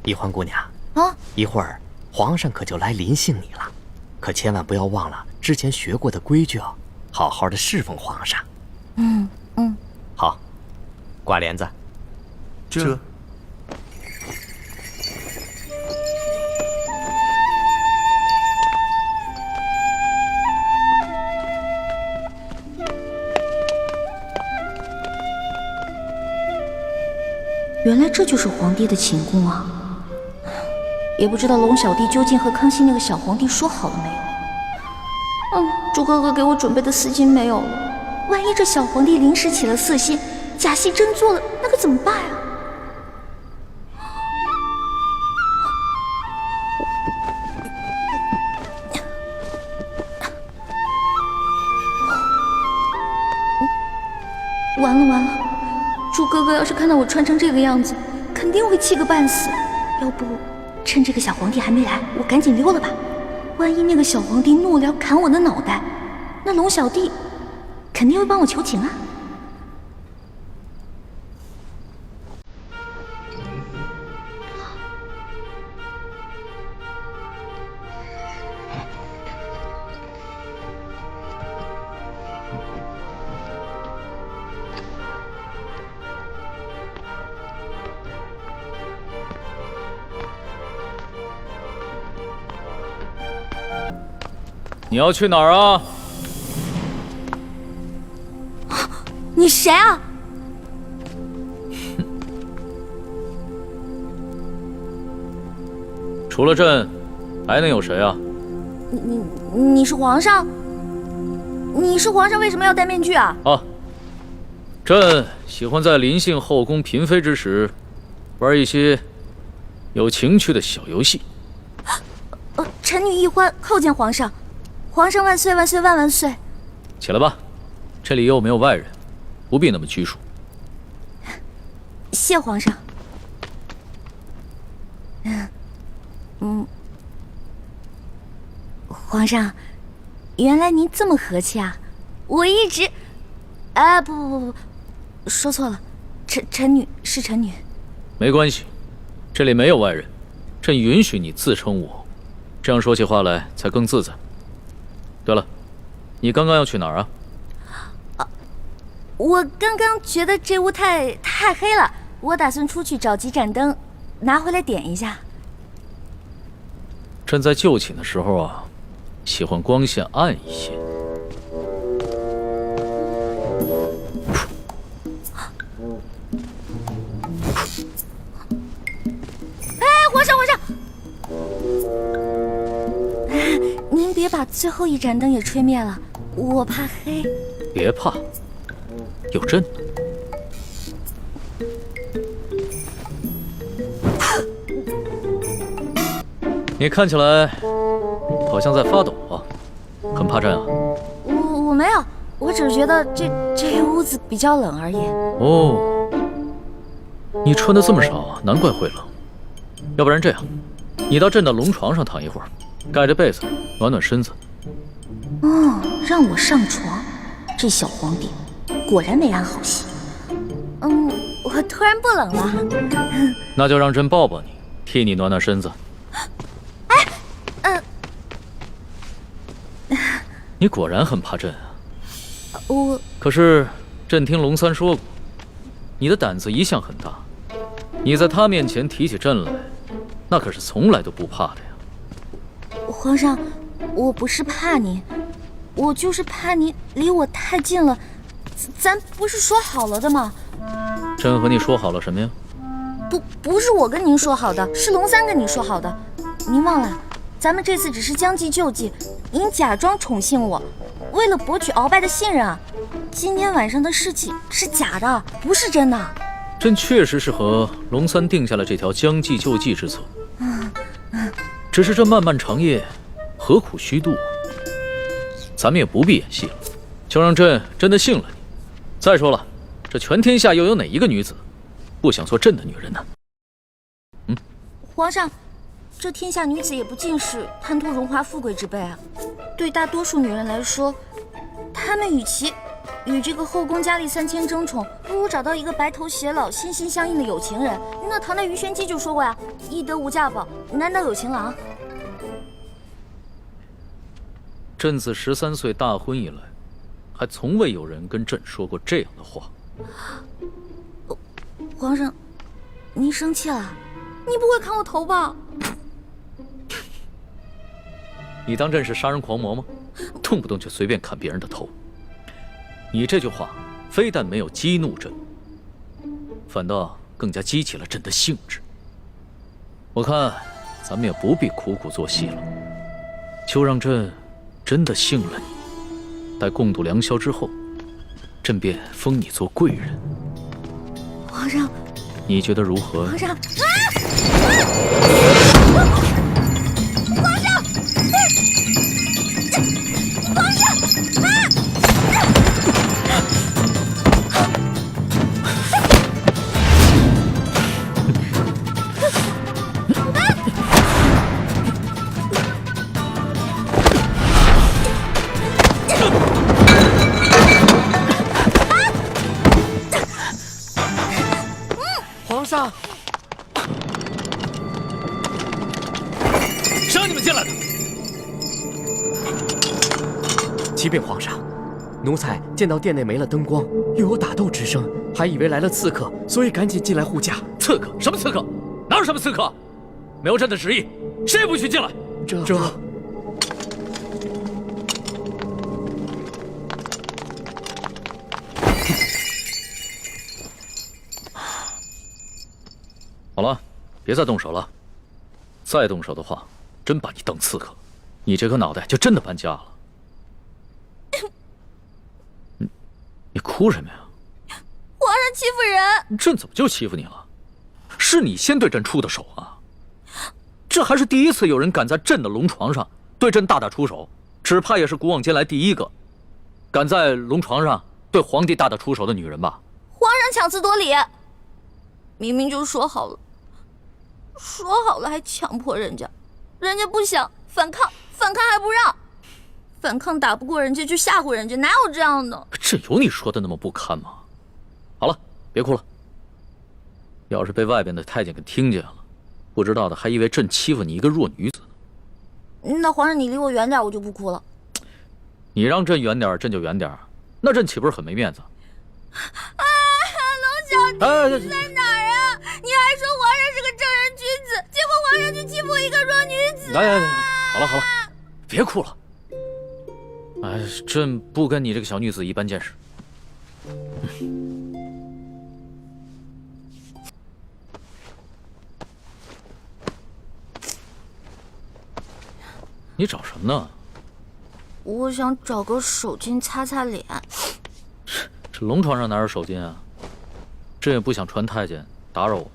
宜欢姑娘啊，一会儿皇上可就来临幸你了，可千万不要忘了之前学过的规矩哦，好好的侍奉皇上。好，挂帘子。这。原来这就是皇帝的寝宫啊！也不知道龙小弟究竟和康熙那个小皇帝说好了没有？朱哥哥给我准备的丝巾没有了，万一这小皇帝临时起了色心，假戏真做了，那可怎么办啊？完了完了！朱哥哥要是看到我穿成这个样子，肯定会气个半死。要不趁这个小皇帝还没来，我赶紧溜了吧。万一那个小皇帝怒了砍我的脑袋，那龙小弟肯定会帮我求情啊。你要去哪儿啊？你谁啊？除了朕，还能有谁啊？你是皇上？你是皇上，为什么要戴面具啊？啊，朕喜欢在临幸后宫嫔妃之时，玩一些有情趣的小游戏。臣女一欢叩见皇上。皇上万岁万岁万万岁！起来吧，这里又没有外人，不必那么拘束。谢皇上。皇上，原来您这么和气啊！我一直……不，说错了，臣女是臣女。没关系，这里没有外人，朕允许你自称我，这样说起话来才更自在。对了，你刚刚要去哪儿啊？我刚刚觉得这屋太黑了，我打算出去找几盏灯，拿回来点一下。朕在就寝的时候啊，喜欢光线暗一些。皇上！您别把最后一盏灯也吹灭了，我怕黑。别怕，有朕。你看起来好像在发抖啊，很怕朕啊？我没有，我只是觉得这屋子比较冷而已。哦，你穿的这么少啊，难怪会冷。要不然这样，你到朕的龙床上躺一会儿，盖着被子暖暖身子。让我上床，这小皇帝果然没安好心。我突然不冷了。那就让朕抱抱你，替你暖暖身子。你果然很怕朕啊。可是朕听龙三说过，你的胆子一向很大，你在他面前提起朕来，那可是从来都不怕的呀。皇上，我不是怕您，我就是怕您离我太近了。咱不是说好了的吗？朕和你说好了什么呀？不是我跟您说好的，是龙三跟你说好的。您忘了，咱们这次只是将计就计，您假装宠幸我，为了博取鳌拜的信任啊。今天晚上的事情是假的，不是真的。朕确实是和龙三定下了这条将计就计之策。只是这漫漫长夜，何苦虚度？咱们也不必演戏了，就让朕真的信了你，再说了，这全天下又有哪一个女子不想做朕的女人呢？皇上，这天下女子也不尽是贪图荣华富贵之辈啊。对大多数女人来说，她们与其与这个后宫佳丽3000争宠，不如找到一个白头偕老、心心相印的有情人。那唐代鱼玄机就说过呀：“易得无价宝，难得有情郎。”朕自13岁大婚以来，还从未有人跟朕说过这样的话。皇上，您生气了？你不会砍我头吧？你当朕是杀人狂魔吗？动不动就随便砍别人的头。你这句话非但没有激怒朕，反倒更加激起了朕的兴致。我看咱们也不必苦苦做戏了，就让朕真的信了你。待共度良宵之后，朕便封你做贵人。皇上，你觉得如何？皇上，皇上，谁让你们进来的？启禀皇上，奴才见到殿内没了灯光，又有打斗之声，还以为来了刺客，所以赶紧进来护驾。刺客？什么刺客？哪有什么刺客？没有朕的旨意，谁也不许进来。这……好了，别再动手了。再动手的话，真把你当刺客，你这颗脑袋就真的搬家了。你哭什么呀？皇上欺负人！朕怎么就欺负你了？是你先对朕出的手啊！这还是第一次有人敢在朕的龙床上对朕大打出手，只怕也是古往今来第一个敢在龙床上对皇帝大打出手的女人吧？皇上强词夺理，明明就说好了，还强迫人家，人家不想反抗还不让，反抗打不过人家就吓唬人家，哪有这样的？这有你说的那么不堪吗？好了，别哭了。要是被外边的太监给听见了，不知道的还以为朕欺负你一个弱女子呢。那皇上你离我远点，我就不哭了。你让朕远点，朕就远点，那朕岂不是很没面子？龙小弟，你在哪儿啊？你还说皇上是个正人君子，结果皇上就欺负一个弱女子。来，好了，别哭了。哎，朕不跟你这个小女子一般见识。你找什么呢？我想找个手巾擦擦脸。这龙床上哪有手巾啊？朕也不想传太监打扰我们。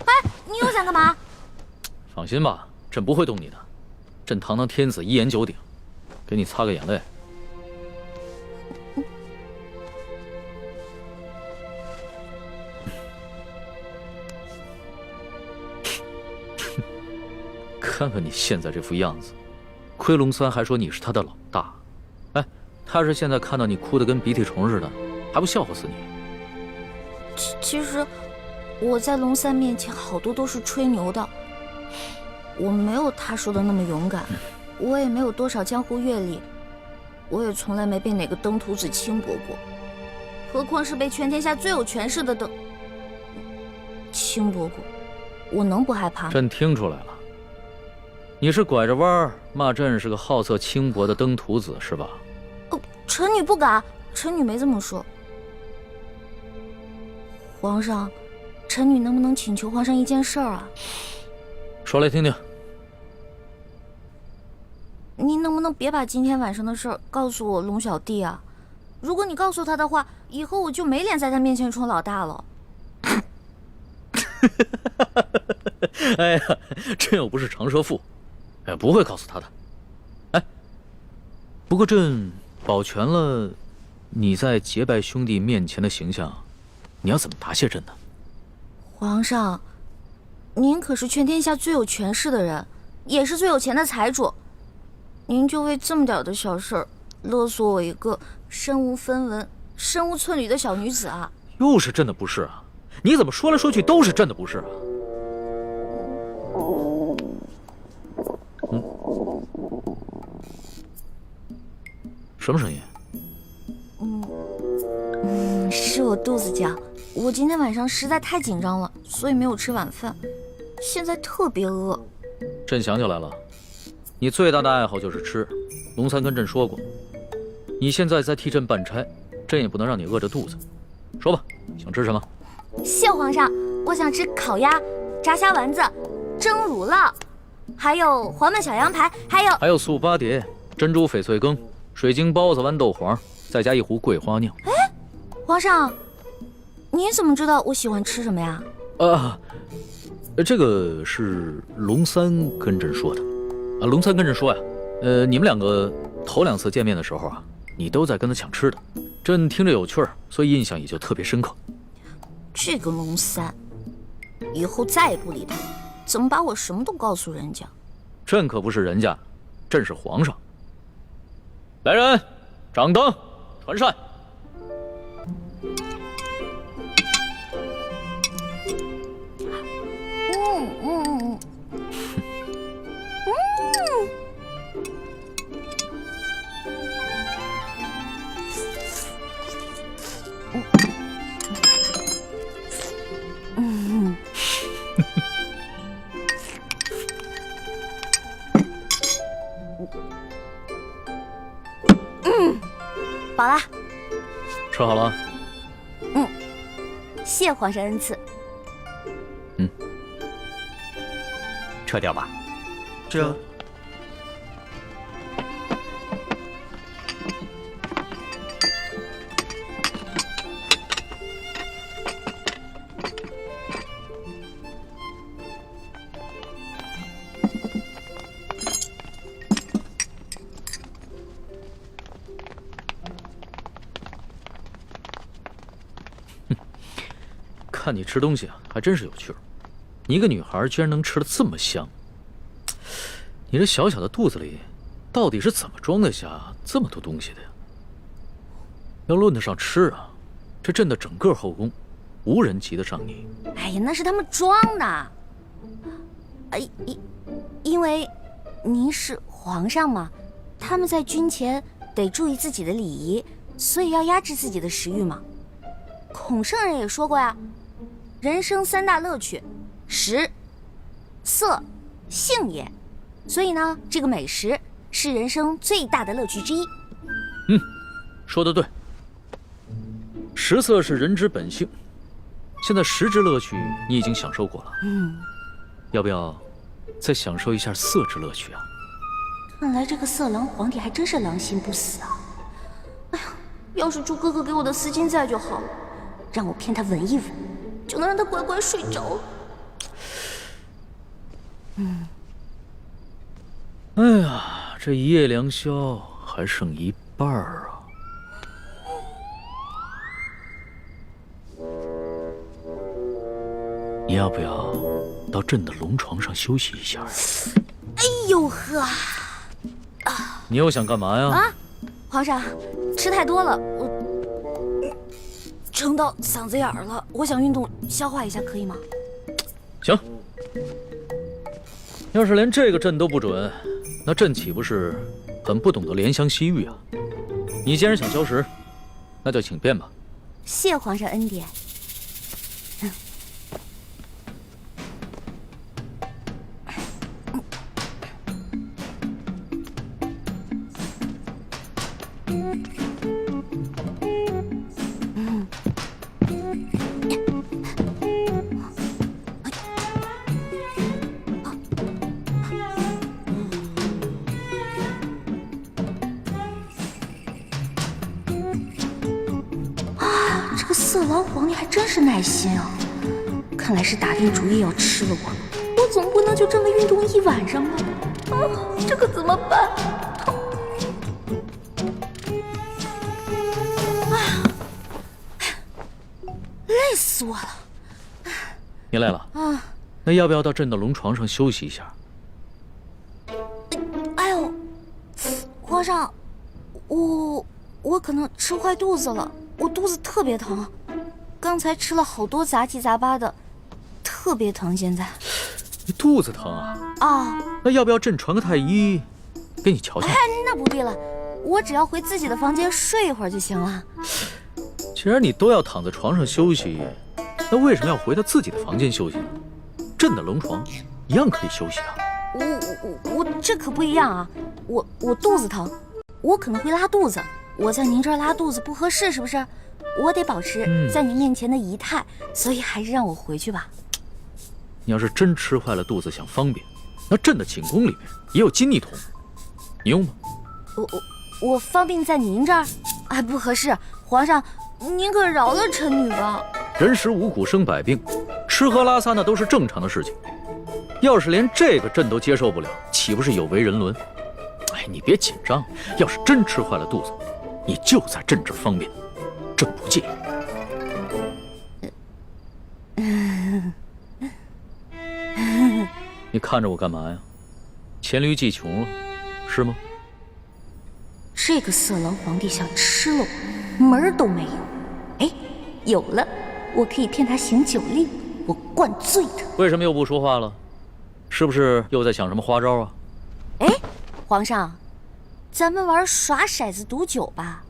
哎，你又想干嘛？放心吧，朕不会动你的。朕堂堂天子一言九鼎，给你擦个眼泪。看看你现在这副样子，亏龙三还说你是他的老大。哎，他是现在看到你哭得跟鼻涕虫似的，还不笑话死你？其实我在龙三面前好多都是吹牛的，我没有他说的那么勇敢，我也没有多少江湖阅历，我也从来没被哪个登徒子轻薄过，何况是被全天下最有权势的轻薄过，我能不害怕吗？朕听出来了，你是拐着弯儿骂朕是个好色轻薄的登徒子是吧？臣女不敢，臣女没这么说。皇上，臣女能不能请求皇上一件事儿啊？说来听听。您能不能别把今天晚上的事儿告诉我龙小弟啊？如果你告诉他的话，以后我就没脸在他面前充老大了。哎呀，朕又不是长舌妇，哎，不会告诉他的。哎，不过朕保全了你在结拜兄弟面前的形象，你要怎么答谢朕呢？皇上，您可是全天下最有权势的人，也是最有钱的财主，您就为这么点的小事儿勒索我一个身无分文、身无寸缕的小女子啊！又是朕的不是啊！你怎么说来说去都是朕的不是啊？什么声音？是我肚子叫。我今天晚上实在太紧张了，所以没有吃晚饭，现在特别饿。朕想起来了，你最大的爱好就是吃。龙三跟朕说过，你现在在替朕办差，朕也不能让你饿着肚子。说吧，想吃什么？谢皇上，我想吃烤鸭、炸虾丸子、蒸乳酪，还有黄焖小羊排，还有素八碟、珍珠翡翠羹、水晶包子、豌豆黄，再加一壶桂花酿。哎，皇上，你怎么知道我喜欢吃什么呀？这个是龙三跟朕说的。龙三跟朕说呀，你们两个头2次见面的时候啊，你都在跟他抢吃的，朕听着有趣儿，所以印象也就特别深刻。这个龙三，以后再也不理他，怎么把我什么都告诉人家？朕可不是人家，朕是皇上。来人，掌灯，传膳。饱了。吃好了？谢皇上恩赐。撤掉吧。这。看你吃东西啊，还真是有趣儿。你一个女孩居然能吃得这么香，你这小小的肚子里，到底是怎么装得下这么多东西的呀？要论得上吃啊，这朕的整个后宫，无人及得上你。哎呀，那是他们装的。因为您是皇上嘛，他们在军前得注意自己的礼仪，所以要压制自己的食欲嘛。孔圣人也说过呀，人生3大乐趣，食、色、性也。所以呢，这个美食是人生最大的乐趣之一。说得对。食色是人之本性，现在食之乐趣你已经享受过了，要不要再享受一下色之乐趣啊？看来这个色狼皇帝还真是狼心不死啊！哎呀，要是猪哥哥给我的丝巾在就好了，让我骗他闻一闻，就能让他乖乖睡着了。哎呀，这一夜良宵还剩一半啊！你要不要到朕的龙床上休息一下？哎呦呵！你又想干嘛呀？皇上，吃太多了，我撑到嗓子眼儿了，我想运动消化一下，可以吗？行。要是连这个朕都不准，那朕岂不是很不懂得怜香惜玉啊？你既然想消食，那就请便吧。谢皇上恩典。色狼皇帝还真是耐心啊！看来是打定主意要吃了我总不能就这么运动一晚上吧？这可怎么办？死我了！你累了啊？那要不要到朕的龙床上休息一下？哎呦，皇上，我可能吃坏肚子了，我肚子特别疼，刚才吃了好多杂七杂八的，特别疼。现在你肚子疼啊？啊，那要不要朕传个太医给你瞧瞧？哎，那不必了，我只要回自己的房间睡一会儿就行了。既然你都要躺在床上休息，那为什么要回到自己的房间休息呢？朕的龙床一样可以休息啊。我这可不一样啊！我肚子疼，我可能会拉肚子，我在您这儿拉肚子不合适，是不是？我得保持在您面前的仪态，所以还是让我回去吧。你要是真吃坏了肚子想方便，那朕的寝宫里面也有金泥桶，你用吗？我方便在您这儿？哎，不合适，皇上，您可饶了臣女吧。人食五谷生百病，吃喝拉撒那都是正常的事情。要是连这个朕都接受不了，岂不是有违人伦？哎，你别紧张，要是真吃坏了肚子，你就在朕这儿方便，朕不介意。你看着我干嘛呀？黔驴技穷了，是吗？这个色狼皇帝想吃了我，门儿都没有。哎，有了，我可以骗他行酒令，我灌醉他。为什么又不说话了？是不是又在想什么花招啊？哎，皇上，咱们玩耍骰子赌酒吧。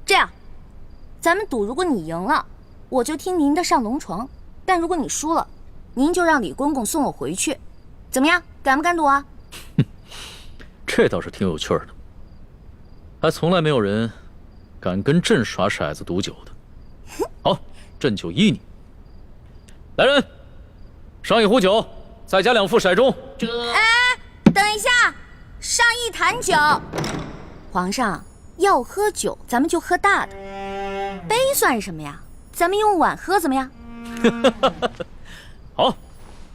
这样，咱们赌，如果你赢了，我就听您的上龙床；但如果你输了，您就让李公公送我回去。怎么样，敢不敢赌啊？这倒是挺有趣的，还从来没有人敢跟朕耍骰子赌酒的。好，朕就依你。来人，上一壶酒，再加2副骰盅。哎，等一下，上1坛酒。皇上要喝酒，咱们就喝大的，杯算什么呀？咱们用碗喝怎么样？好，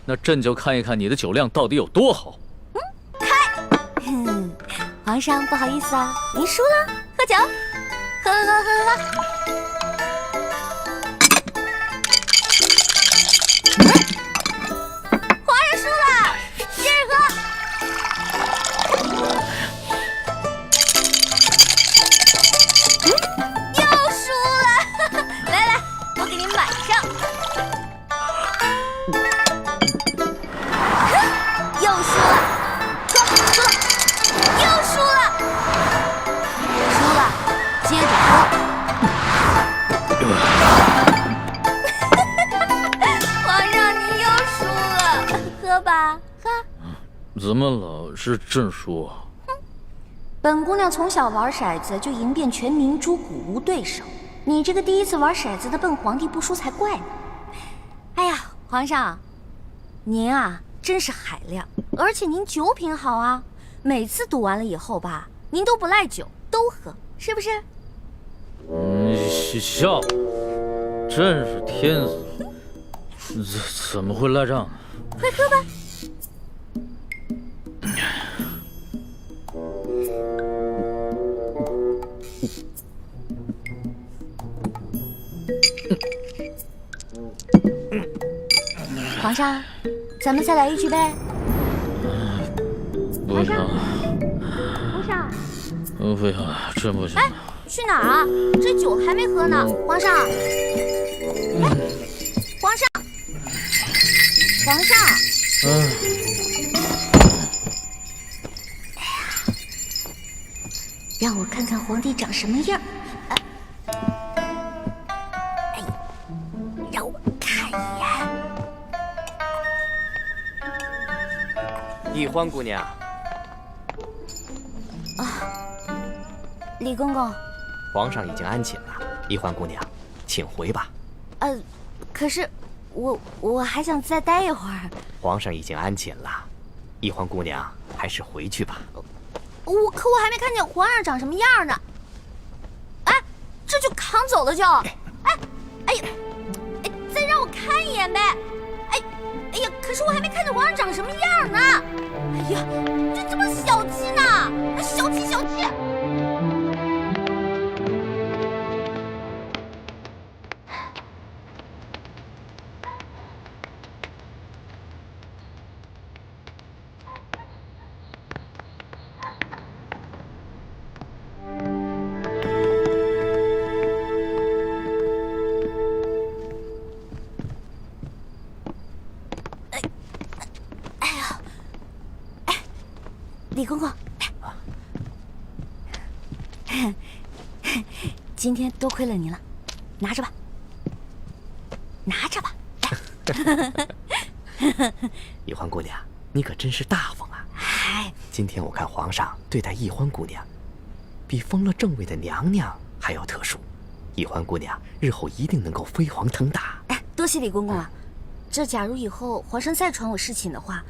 那朕就看一看你的酒量到底有多好。皇上不好意思啊，您输了，喝酒，喝。皇上输了，接着喝。又输了，来，我给您满上。又输了，喝。又输了，接着喝。皇上，您又输了，喝吧，喝。怎么老是朕输啊？本姑娘从小玩骰子就赢遍全明珠谷，无对手。你这个第一次玩骰子的笨皇帝不输才怪呢。哎呀，皇上，您啊真是海量，而且您酒品好啊。每次赌完了以后吧，您都不赖酒，都喝，是不是？笑，真是天死，怎么会赖账呢？快喝吧。皇上，咱们再来一局呗。不行，皇上，不行，真不行。哎，去哪儿啊？这酒还没喝呢，皇上。哎，皇上，皇上。让我看看皇帝长什么样。让我看一眼。易欢姑娘。李公公，皇上已经安寝了，易欢姑娘，请回吧。可是我还想再待一会儿。皇上已经安寝了，易欢姑娘还是回去吧。可我还没看见皇上长什么样呢。哎，这就扛走了就。哎呀，再让我看一眼呗。哎呀，可是我还没看见皇上长什么样呢。哎呀，就这么小气呢，小气。公公，今天多亏了你了，拿着吧，拿着吧。易欢姑娘，你可真是大方啊！嗨，今天我看皇上对待易欢姑娘，比封了正位的娘娘还要特殊。易欢姑娘日后一定能够飞黄腾达。哎，多谢李公公啊！这假如以后皇上再传我侍寝的话，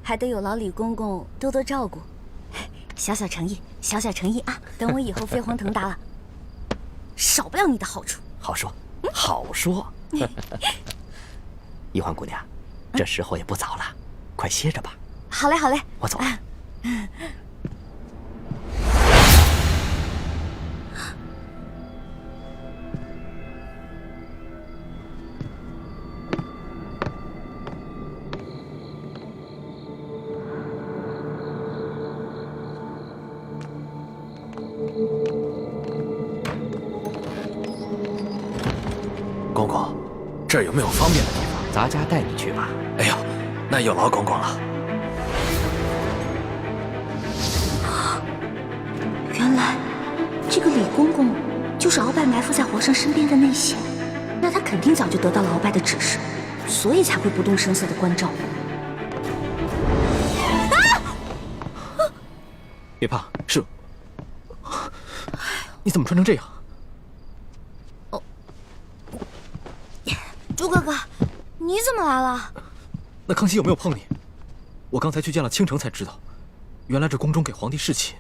还得有劳李公公多多照顾。小小诚意，小小诚意啊！等我以后飞黄腾达了，少不了你的好处。好说，好说。易欢姑娘，这时候也不早了，快歇着吧。好嘞，好嘞，我走了。公公，这儿有没有方便的地方？咱家带你去吧。哎呦，那有劳公公了。原来这个李公公就是鳌拜埋伏在皇上身边的内线，那他肯定早就得到了鳌拜的指示，所以才会不动声色的关照我。别怕，是。你怎么穿成这样？朱哥哥，你怎么来了？那康熙有没有碰你？我刚才去见了倾城才知道，原来这宫中给皇帝侍寝，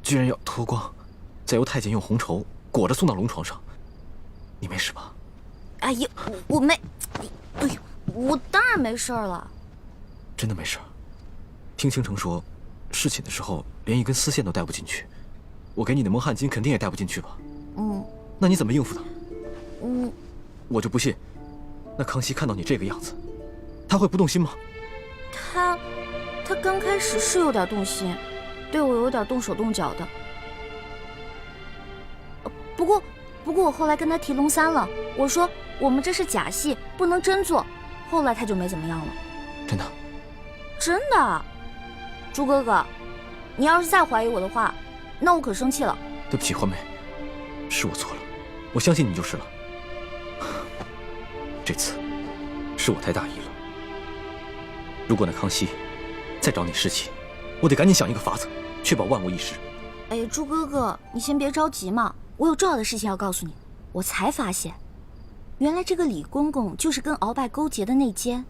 居然要脱光，再由太监用红绸裹着送到龙床上。你没事吧？哎呀，我没，哎呦，我当然没事了。真的没事？听倾城说，侍寝的时候连一根丝线都带不进去，我给你的蒙汗巾肯定也带不进去吧？那你怎么应付的？我就不信，那康熙看到你这个样子，他会不动心吗？他刚开始是有点动心，对我有点动手动脚的。不过我后来跟他提龙三了，我说我们这是假戏，不能真做。后来他就没怎么样了。真的？真的。朱哥哥，你要是再怀疑我的话，那我可生气了。对不起，欢梅，是我错了，我相信你就是了。这次是我太大意了。如果那康熙再找你侍寝，我得赶紧想一个法子，确保万无一失。哎呀，朱哥哥，你先别着急嘛，我有重要的事情要告诉你。我才发现，原来这个李公公就是跟鳌拜勾结的内奸，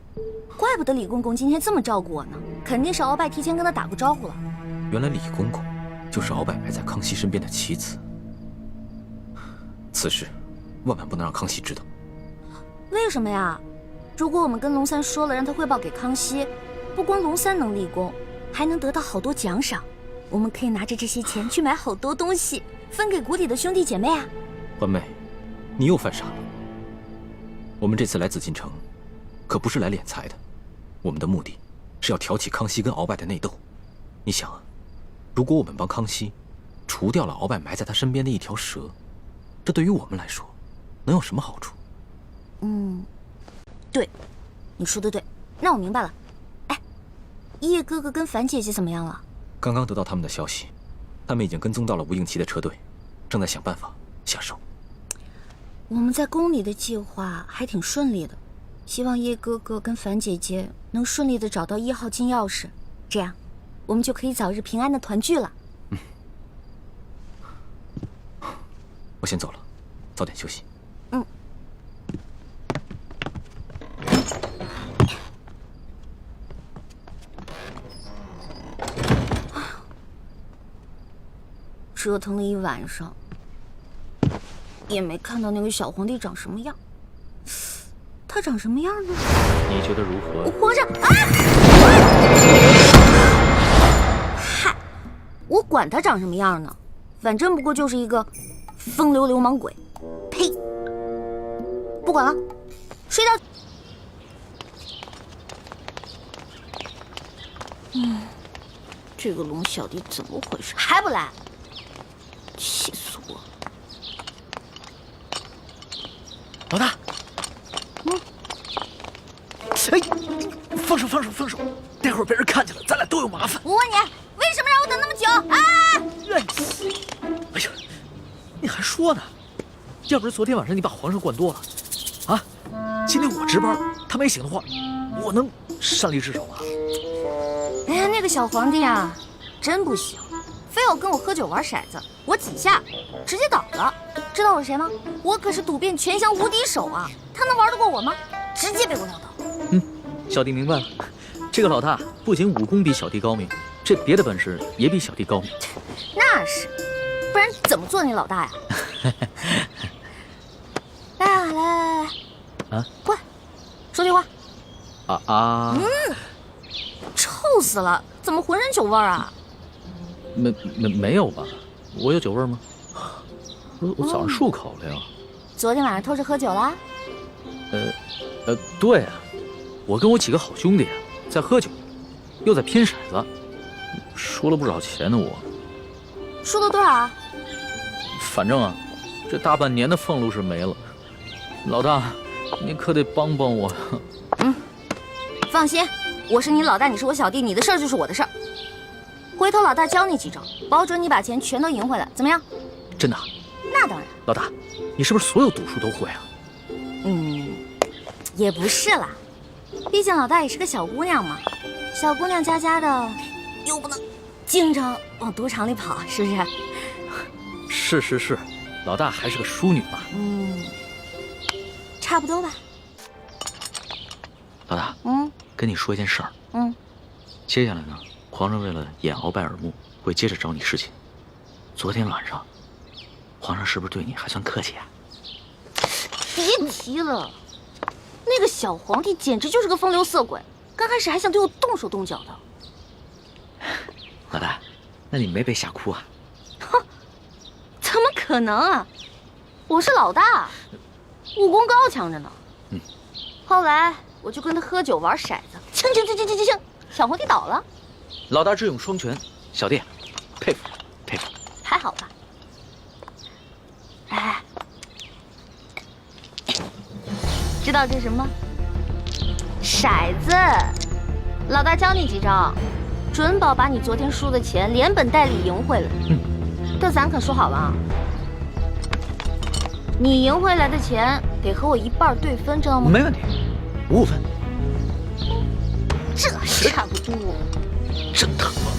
怪不得李公公今天这么照顾我呢，肯定是鳌拜提前跟他打过招呼了。原来李公公就是鳌拜埋在康熙身边的棋子，此事万万不能让康熙知道。为什么呀？如果我们跟龙三说了，让他汇报给康熙，不光龙三能立功，还能得到好多奖赏。我们可以拿着这些钱去买好多东西，分给谷底的兄弟姐妹啊。欢妹，你又犯傻了。我们这次来紫禁城，可不是来敛财的，我们的目的是要挑起康熙跟鳌拜的内斗。你想啊，如果我们帮康熙除掉了鳌拜埋在他身边的一条蛇，这对于我们来说能有什么好处？对，你说的对，那我明白了。哎，叶哥哥跟樊姐姐怎么样了？刚刚得到他们的消息，他们已经跟踪到了吴应奇的车队，正在想办法下手。我们在宫里的计划还挺顺利的，希望叶哥哥跟樊姐姐能顺利的找到1号金钥匙，这样我们就可以早日平安的团聚了。我先走了，早点休息。折腾了一晚上，也没看到那个小皇帝长什么样。他长什么样呢？你觉得如何？皇上啊！嗨，我管他长什么样呢，反正不过就是一个风流流氓鬼。呸！不管了，睡觉。这个龙小弟怎么回事？还不来？气死我了！老大，哎，放手，待会儿被人看见了，咱俩都有麻烦。我问你，为说呢？要不是昨天晚上你把皇上灌多了，啊，今天我值班，他没醒的话，我能擅离职守吗？哎呀，那个小皇帝啊，真不行，非要跟我喝酒玩骰子，我几下直接倒了。知道我是谁吗？我可是赌遍全乡无敌手啊！他能玩得过我吗？直接被我撂倒。小弟明白了，这个老大不仅武功比小弟高明，这别的本事也比小弟高明。那是，不然怎么做你老大呀？来啊，来，啊，过来，说句话。臭死了！怎么浑身酒味啊？没有吧？我有酒味吗？我早上漱口了呀。昨天晚上偷着喝酒啦？对啊，我跟我几个好兄弟在喝酒，又在拼骰子，输了不少钱呢。我输了多少啊？反正啊，这大半年的俸禄是没了。老大，你可得帮帮我。放心，我是你老大，你是我小弟，你的事儿就是我的事儿。回头老大教你几招，保准你把钱全都赢回来，怎么样？真的？那当然。老大，你是不是所有赌术都会啊？也不是啦，毕竟老大也是个小姑娘嘛，小姑娘家家的，又不能经常往赌场里跑，是不是？是，老大还是个淑女嘛。差不多吧。老大，跟你说一件事儿。接下来呢，皇上为了掩鳌拜耳目，会接着找你侍寝。昨天晚上，皇上是不是对你还算客气啊？别提了，那个小皇帝简直就是个风流色鬼，刚开始还想对我动手动脚的。老大，那你没被吓哭啊？哼，怎么可能啊！我是老大，武功高强着呢。后来我就跟他喝酒玩骰子，清，小皇帝倒了。老大智勇双全，小弟佩服。还好吧。哎，知道这是什么吗？骰子。老大教你几招，准保把你昨天输的钱连本带利赢回来。但咱可说好了啊，你赢回来的钱得和我一半对分，知道吗？没问题，55分。这还差不多。真疼吗？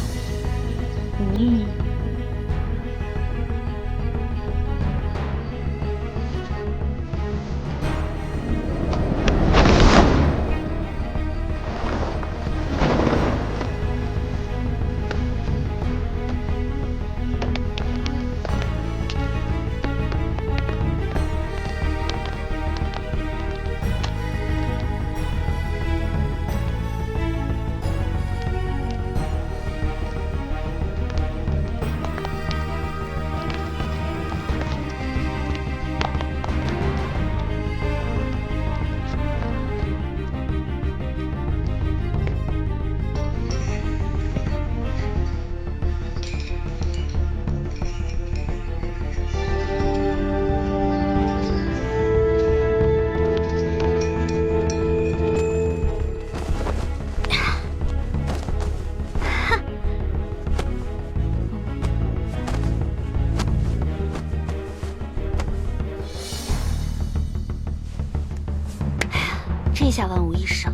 这下万无一失了。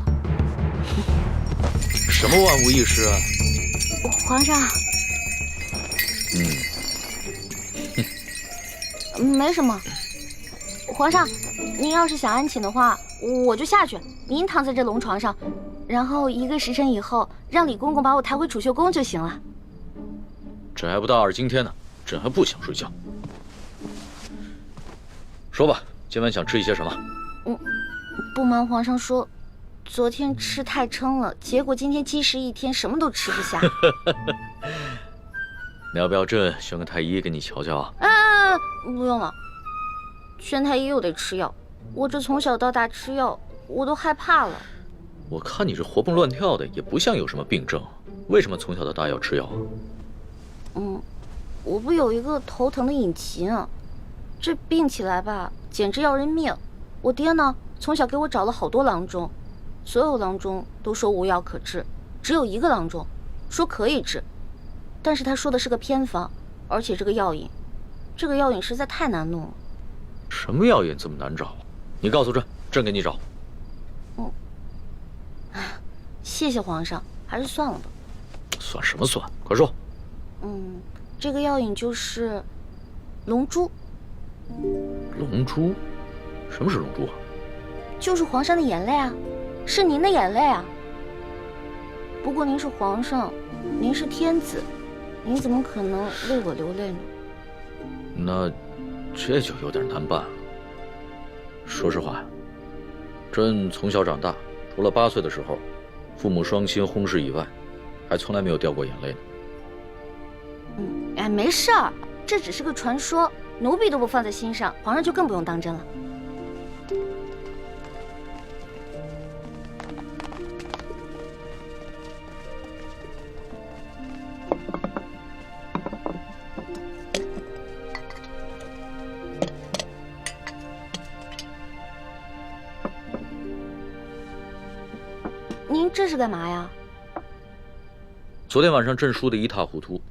什么万无一失啊？皇上。没什么。皇上，您要是想安寝的话，我就下去，您躺在这龙床上，然后1个时辰以后，让李公公把我抬回储秀宫就行了。朕还不到20今天呢，朕还不想睡觉。说吧，今晚想吃一些什么？不瞒皇上说，昨天吃太撑了，结果今天积食1天，什么都吃不下。你要不要朕选个太医给你瞧瞧啊？不用了，宣太医又得吃药，我这从小到大吃药，我都害怕了。我看你这活蹦乱跳的，也不像有什么病症，为什么从小到大要吃药啊？我不有一个头疼的隐疾啊，这病起来吧，简直要人命。我爹呢，从小给我找了好多郎中，所有郎中都说无药可治，只有一个郎中说可以治，但是他说的是个偏方，而且这个药引这个药引实在太难弄了。什么药引这么难找？你告诉朕，朕给你找。谢谢皇上，还是算了吧。算什么算？快说。这个药引就是龙珠。龙珠？什么是龙珠啊？就是皇上的眼泪啊，是您的眼泪啊。不过您是皇上，您是天子，您怎么可能为我流泪呢？那这就有点难办了。说实话，朕从小长大，除了8岁的时候，父母双亲薨逝以外，还从来没有掉过眼泪呢。没事儿，这只是个传说，奴婢都不放在心上，皇上就更不用当真了。您这是干嘛呀？昨天晚上朕输得一塌糊涂，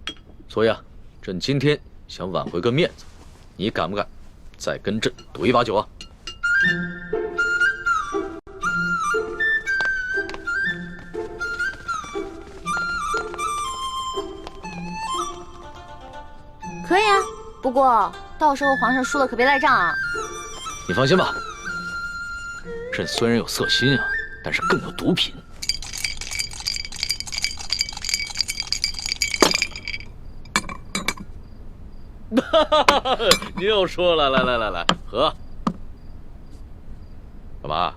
所以啊，朕今天想挽回个面子，你敢不敢再跟朕赌一把酒啊？可以啊，不过到时候皇上输了可别赖账啊。你放心吧，朕虽然有色心啊，但是更有毒品。你又说了，来，喝。干嘛？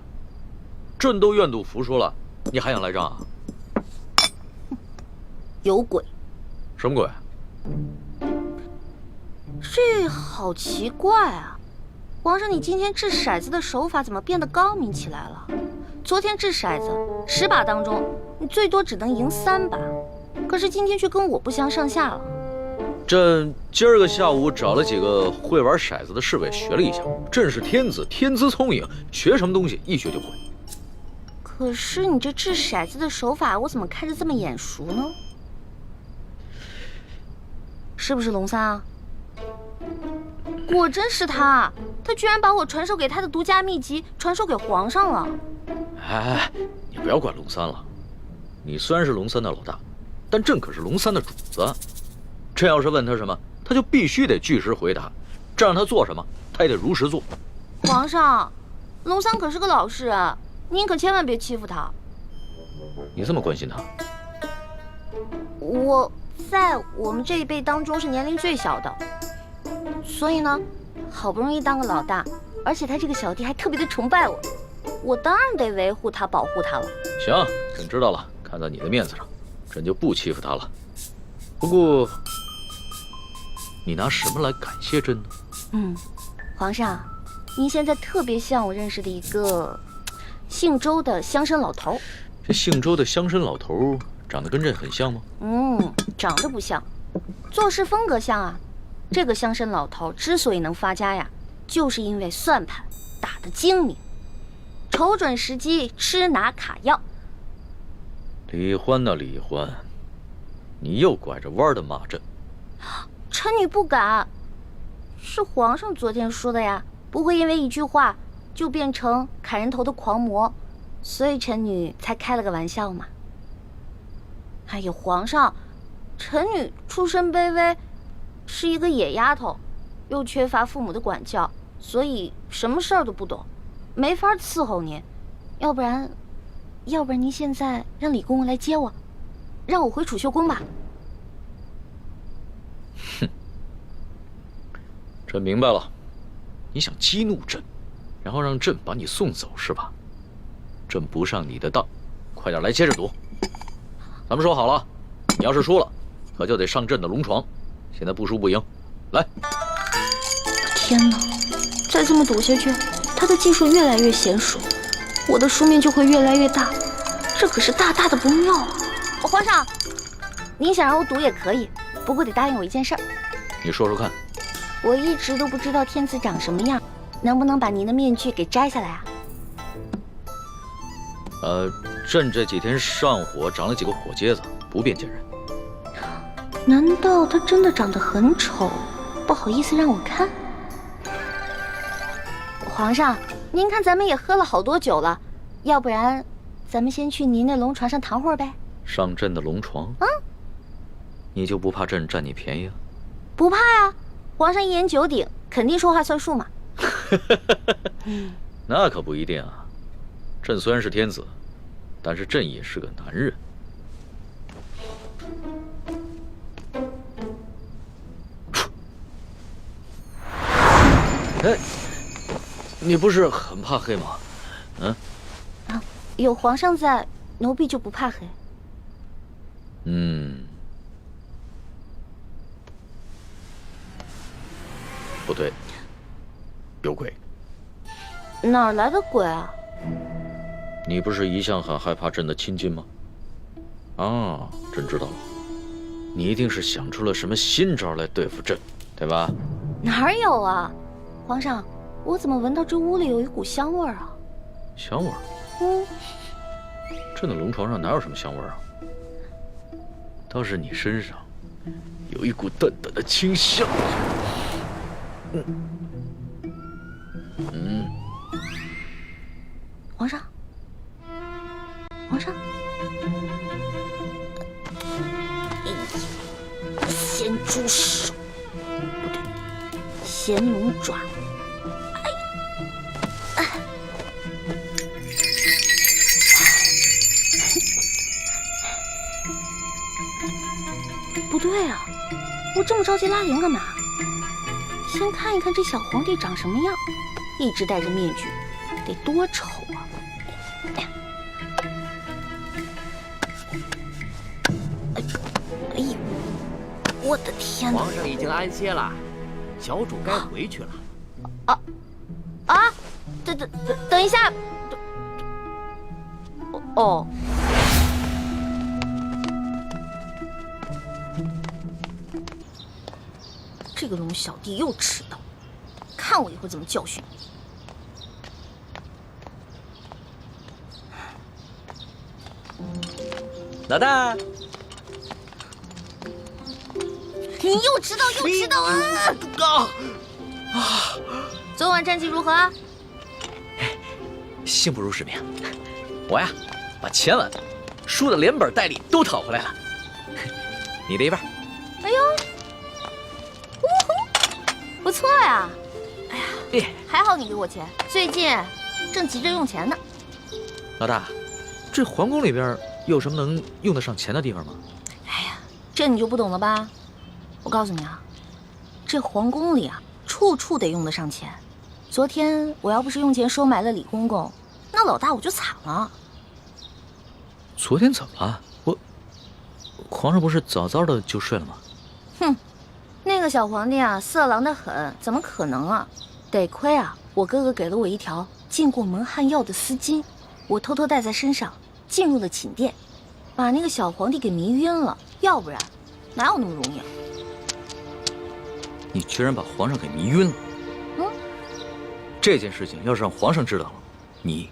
朕都愿赌服输了，你还想赖账啊？有鬼！什么鬼？这好奇怪啊！皇上，你今天掷骰子的手法怎么变得高明起来了？昨天掷骰子10把当中，你最多只能赢3把，可是今天却跟我不相上下了。朕今儿个下午找了几个会玩骰子的侍卫学了一下，朕是天子，天资聪颖，学什么东西一学就会。可是你这掷骰子的手法，我怎么看着这么眼熟呢？是不是龙三啊？果真是他，他居然把我传授给他的独家秘籍传授给皇上了。哎，你不要管龙三了，你虽然是龙三的老大，但朕可是龙三的主子。朕要是问他什么，他就必须得据实回答，这让他做什么，他也得如实做。皇上，龙三可是个老实人，您可千万别欺负他。你这么关心他？我在我们这一辈当中是年龄最小的，所以呢，好不容易当个老大，而且他这个小弟还特别的崇拜我，我当然得维护他、保护他了。行，朕知道了，看在你的面子上，朕就不欺负他了。不过，你拿什么来感谢朕呢？皇上，您现在特别像我认识的一个姓周的乡绅老头。这姓周的乡绅老头长得跟朕很像吗？长得不像，做事风格像啊。这个乡绅老头之所以能发家呀，就是因为算盘打得精明，瞅准时机吃拿卡要。李欢呐，李欢，你又拐着弯的骂朕。臣女不敢，是皇上昨天说的呀，不会因为一句话就变成砍人头的狂魔，所以臣女才开了个玩笑嘛。哎呀，皇上，臣女出身卑微，是一个野丫头，又缺乏父母的管教，所以什么事儿都不懂，没法伺候您。要不然您现在让李公公来接我，让我回储秀宫吧。哼，朕明白了，你想激怒朕，然后让朕把你送走是吧？朕不上你的当，快点来接着赌。咱们说好了，你要是输了，可就得上朕的龙床。现在不输不赢，来！天哪，再这么赌下去，他的技术越来越娴熟，我的输面就会越来越大，这可是大大的不妙啊！皇上，您想让我赌也可以，不过得答应我一件事儿。你说说看。我一直都不知道天子长什么样，能不能把您的面具给摘下来啊？朕这几天上火长了几个火疖子，不便见人。难道他真的长得很丑，不好意思让我看。皇上，您看咱们也喝了好多酒了，要不然咱们先去您那龙床上躺会儿呗。上朕的龙床？你就不怕朕占你便宜啊？不怕呀，皇上一言九鼎，肯定说话算数嘛。那可不一定啊。朕虽然是天子，但是朕也是个男人。哎，你不是很怕黑吗？有皇上在，奴婢就不怕黑。不对，有鬼。哪儿来的鬼啊？你不是一向很害怕朕的亲近吗？啊，朕知道了，你一定是想出了什么新招来对付朕，对吧？哪儿有啊？皇上，我怎么闻到这屋里有一股香味儿啊？香味儿？朕的龙床上哪有什么香味儿啊？倒是你身上有一股淡淡的清香。皇上，皇上，咸猪手，不对，咸龙爪。不对啊，我这么着急拉铃干嘛？先看一看这小皇帝长什么样，一直戴着面具，得多丑啊！哎呦，我的天哪！皇上已经安歇了，小主该回去了。等一下，哦。这个龙小弟又迟到，看我一会儿怎么教训你！老大，你又迟到啊！昨晚战绩如何？幸不辱使命，我呀，把前晚输的连本带利都讨回来了，你的一半。哎呦，不错呀！哎呀，还好你给我钱，最近正急着用钱呢。老大，这皇宫里边有什么能用得上钱的地方吗？哎呀，这你就不懂了吧？我告诉你啊，这皇宫里啊，处处得用得上钱。昨天我要不是用钱收买了李公公，那老大我就惨了。昨天怎么了？皇上不是早早的就睡了吗？哼，那个小皇帝啊，色狼得很，怎么可能啊？得亏啊，我哥哥给了我一条进过蒙汗药的丝巾，我偷偷带在身上，进入了寝殿，把那个小皇帝给迷晕了。要不然，哪有那么容易啊？你居然把皇上给迷晕了！这件事情要是让皇上知道了，你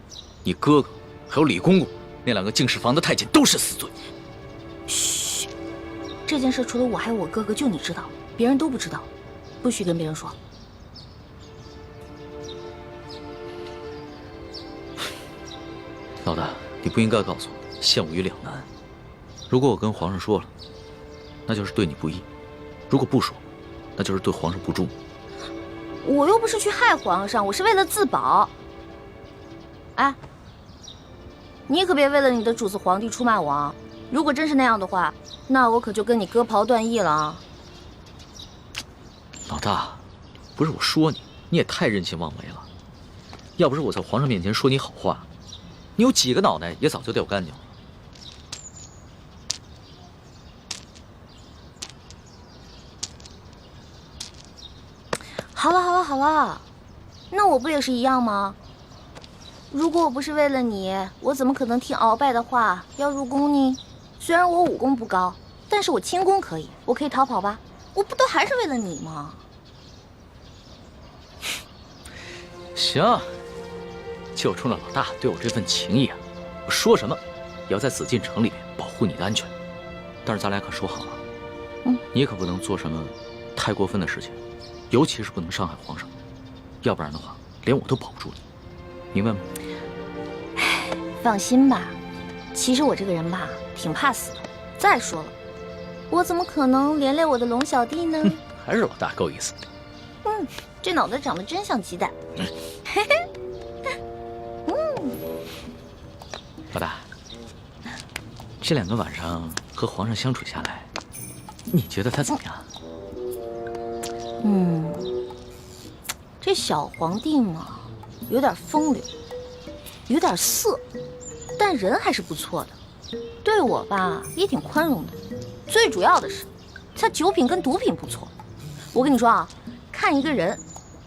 哥哥还有李公公那两个净室房的太监都是死罪。嘘，这件事除了我还有我哥哥，就你知道，别人都不知道，不许跟别人说。老大，你不应该告诉我，陷我于两难。如果我跟皇上说了，那就是对你不义；如果不说，那就是对皇上不忠。我又不是去害皇上，我是为了自保。哎，你可别为了你的主子皇帝出卖我啊！如果真是那样的话，那我可就跟你割袍断义了啊！老大，不是我说你，你也太任性妄为了。要不是我在皇上面前说你好话，你有几个脑袋也早就掉干净了。好了，那我不也是一样吗？如果我不是为了你，我怎么可能听鳌拜的话要入宫呢？虽然我武功不高，但是我轻功可以，我可以逃跑吧？我不都还是为了你吗？行，就冲着老大对我这份情谊啊，我说什么也要在紫禁城里面保护你的安全。但是咱俩可说好了，你可不能做什么太过分的事情。尤其是不能伤害皇上，要不然的话，连我都保不住你，明白吗？放心吧，其实我这个人吧，挺怕死的。再说了，我怎么可能连累我的龙小弟呢？还是老大够意思。这脑袋长得真像鸡蛋。嘿嘿。老大，这2个晚上和皇上相处下来，你觉得他怎么样？这小皇帝嘛，有点风流，有点色，但人还是不错的。对我吧，也挺宽容的。最主要的是，他酒品跟毒品不错。我跟你说啊，看一个人，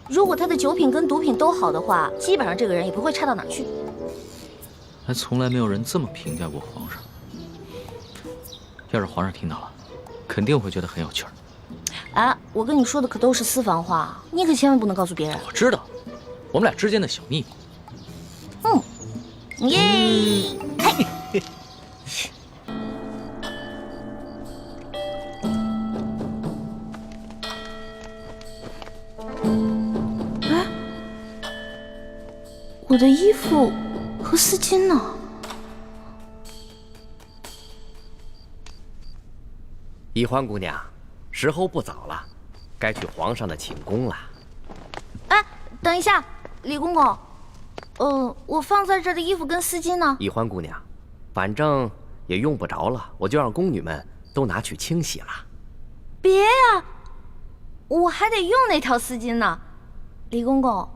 如果他的酒品跟毒品都好的话，基本上这个人也不会差到哪儿去。还从来没有人这么评价过皇上。要是皇上听到了，肯定会觉得很有趣儿。啊，我跟你说的可都是私房话，你可千万不能告诉别人。我知道，我们俩之间的小秘密。耶！哎，我的衣服和丝巾呢？宜欢姑娘，时候不早了，该去皇上的寝宫了。哎，等一下，李公公，我放在这儿的衣服跟丝巾呢？宜欢姑娘，反正也用不着了，我就让宫女们都拿去清洗了。别呀，我还得用那条丝巾呢。李公公，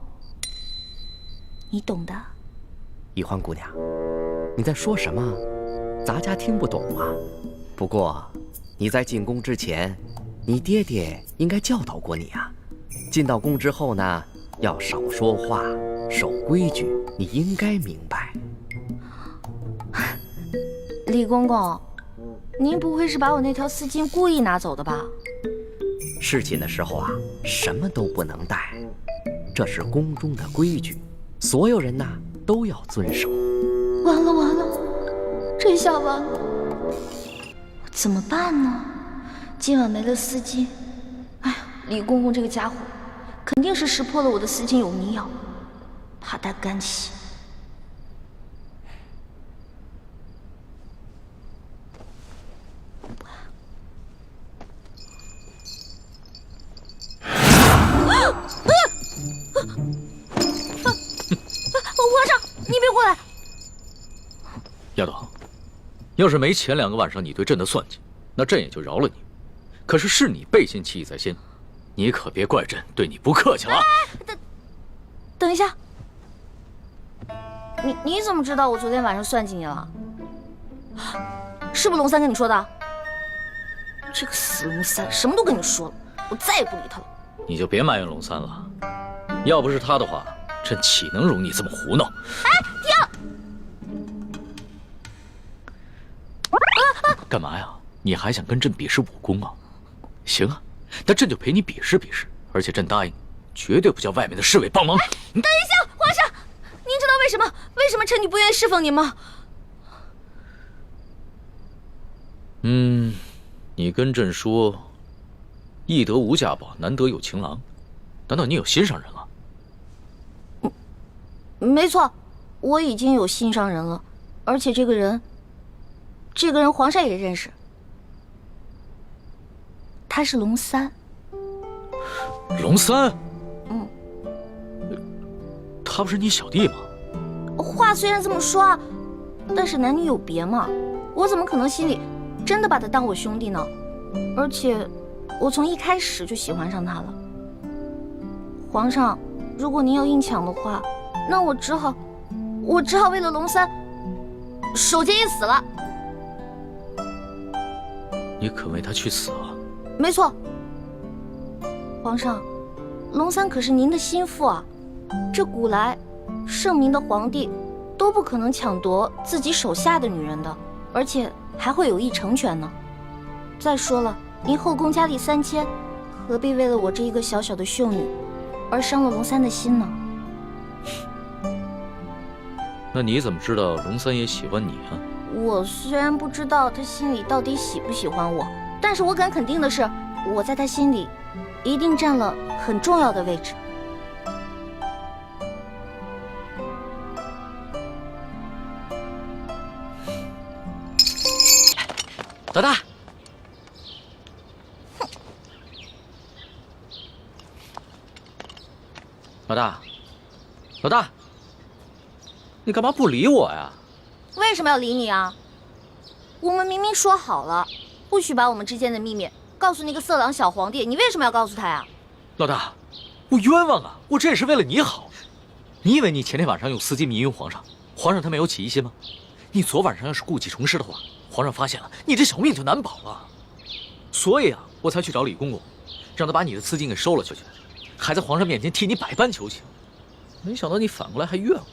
你懂的。宜欢姑娘，你在说什么？咱家听不懂啊。不过你在进宫之前，你爹爹应该教导过你啊。进到宫之后呢，要少说话，守规矩，你应该明白。李公公，您不会是把我那条丝巾故意拿走的吧？侍寝的时候啊，什么都不能带，这是宫中的规矩，所有人呐都要遵守。完了完了，这下完了，怎么办呢？今晚没了丝巾，哎呀，李公公这个家伙，肯定是识破了我的丝巾有迷药，怕带干洗。皇上，你别过来！丫头，要是没前2个晚上你对朕的算计，那朕也就饶了你。可是你背信弃义在先，你可别怪朕对你不客气了啊！等一下，你怎么知道我昨天晚上算计你了？是不是龙三跟你说的？这个死龙三，什么都跟你说了，我再也不理他了。你就别埋怨龙三了，要不是他的话，朕岂能容你这么胡闹？哎，停！干嘛呀？你还想跟朕比试武功啊？行啊，那朕就陪你比试比试，而且朕答应，绝对不叫外面的侍卫帮忙。等一下，皇上，您知道为什么臣女不愿意侍奉您吗？你跟朕说，易得无价宝，难得有情郎，难道你有心上人了？没错，我已经有心上人了，而且这个人皇上也认识，他是龙三。龙三？他不是你小弟吗？话虽然这么说啊，但是男女有别嘛，我怎么可能心里真的把他当我兄弟呢？而且我从一开始就喜欢上他了。皇上，如果您要硬抢的话，那我只好为了龙三守节一死了。你肯为他去死啊？没错，皇上，龙三可是您的心腹啊，这古来圣明的皇帝都不可能抢夺自己手下的女人的，而且还会有意成全呢。再说了，您后宫佳丽3000，何必为了我这一个小小的秀女而伤了龙三的心呢？那你怎么知道龙三也喜欢你啊？我虽然不知道他心里到底喜不喜欢我，但是我敢肯定的是，我在他心里一定占了很重要的位置。老大，老大，老大，你干嘛不理我呀？为什么要理你啊？我们明明说好了，不许把我们之间的秘密告诉那个色狼小皇帝，你为什么要告诉他呀？老大，我冤枉啊！我这也是为了你好。你以为你前天晚上用丝巾迷晕皇上，皇上他没有起疑心吗？你昨晚上要是故技重施的话，皇上发现了，你这小命就难保了。所以啊，我才去找李公公，让他把你的丝巾给收了去，还在皇上面前替你百般求情。没想到你反过来还怨我，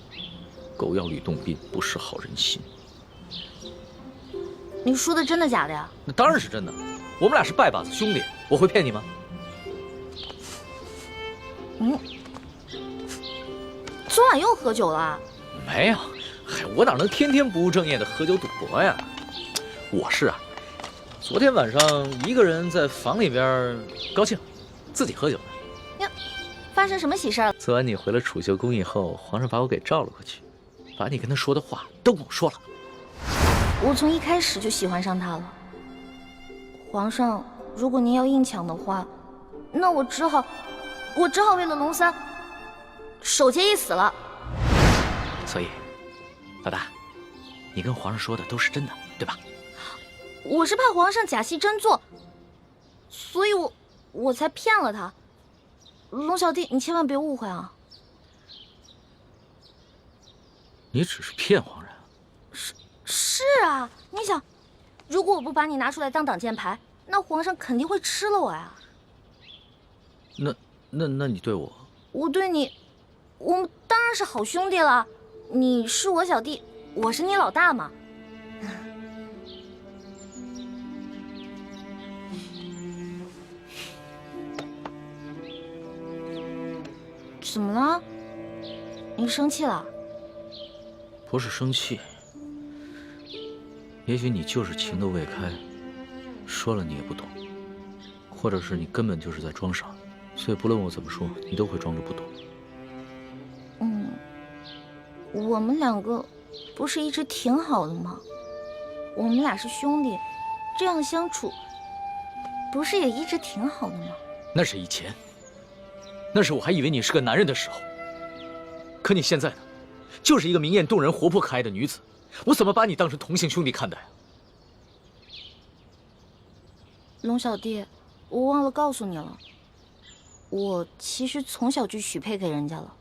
狗咬吕洞宾，不识好人心。你说的真的假的呀？那当然是真的，我们俩是拜把子兄弟，我会骗你吗？昨晚又喝酒了？没有，嗨，我哪能天天不务正业的喝酒赌博呀？我是啊，昨天晚上一个人在房里边高兴，自己喝酒呢。呀，发生什么喜事儿了？昨晚你回了储秀宫以后，皇上把我给召了过去，把你跟他说的话都跟我说了。我从一开始就喜欢上他了。皇上，如果您要硬抢的话，那我只好为了龙三守节一死了。所以，老大，你跟皇上说的都是真的，对吧？我是怕皇上假戏真做，所以我才骗了他。龙小弟，你千万别误会啊！你只是骗皇上。是啊，你想，如果我不把你拿出来当挡箭牌，那皇上肯定会吃了我呀。那你对我？我对你，我们当然是好兄弟了。你是我小弟，我是你老大嘛。怎么了？你生气了？不是生气，也许你就是情窦未开，说了你也不懂，或者是你根本就是在装傻，所以不论我怎么说，你都会装着不懂。我们两个不是一直挺好的吗？我们俩是兄弟，这样相处不是也一直挺好的吗？那是以前，那是我还以为你是个男人的时候。可你现在呢，就是一个明艳动人、活泼可爱的女子，我怎么把你当成同性兄弟看待啊？龙小弟，我忘了告诉你了，我其实从小就许配给人家了。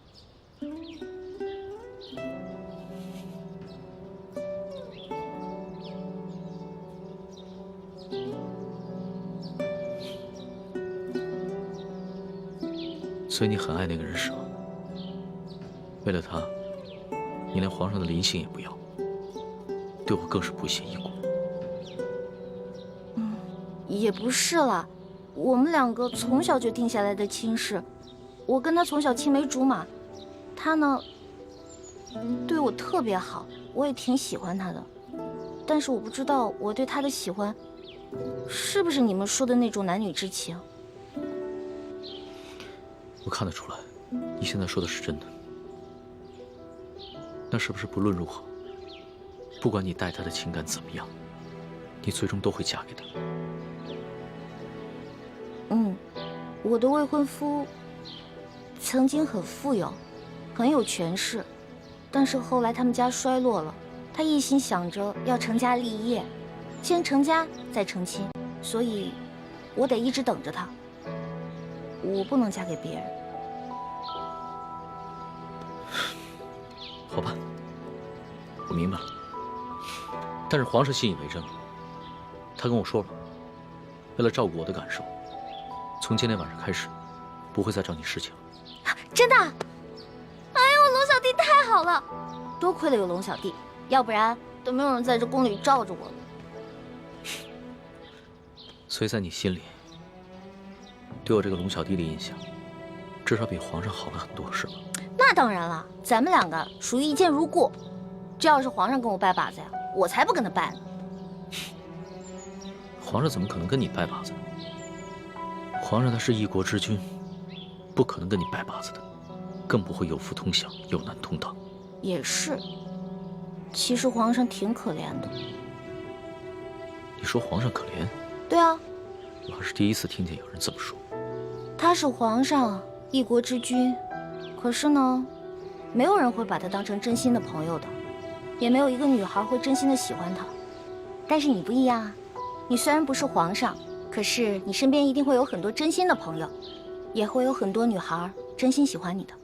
所以你很爱那个人是吗？为了他，你连皇上的临幸也不要，对我更是不屑一顾。也不是啦，我们两个从小就定下来的亲事，我跟他从小青梅竹马，他呢对我特别好，我也挺喜欢他的，但是我不知道我对他的喜欢是不是你们说的那种男女之情。我看得出来，你现在说的是真的。那是不是不论如何，不管你待他的情感怎么样，你最终都会嫁给他？我的未婚夫曾经很富有，很有权势，但是后来他们家衰落了，他一心想着要成家立业，先成家再成亲，所以我得一直等着他，我不能嫁给别人。好吧，我明白了。但是皇上信以为真了，他跟我说了，为了照顾我的感受，从今天晚上开始，不会再找你侍寝了。真的？哎呦，龙小弟太好了，多亏了有龙小弟，要不然都没有人在这宫里罩着我了。所以在你心里，对我这个龙小弟的印象，至少比皇上好了很多，是吗？那当然了，咱们两个属于一见如故。这要是皇上跟我拜把子呀，我才不跟他拜呢。皇上怎么可能跟你拜把子呢？皇上他是一国之君，不可能跟你拜把子的，更不会有福同享，有难同当。也是，其实皇上挺可怜的。你说皇上可怜？对啊，我还是第一次听见有人这么说。他是皇上，一国之君，可是呢，没有人会把他当成真心的朋友的，也没有一个女孩会真心的喜欢他。但是你不一样啊，你虽然不是皇上，可是你身边一定会有很多真心的朋友，也会有很多女孩真心喜欢你的。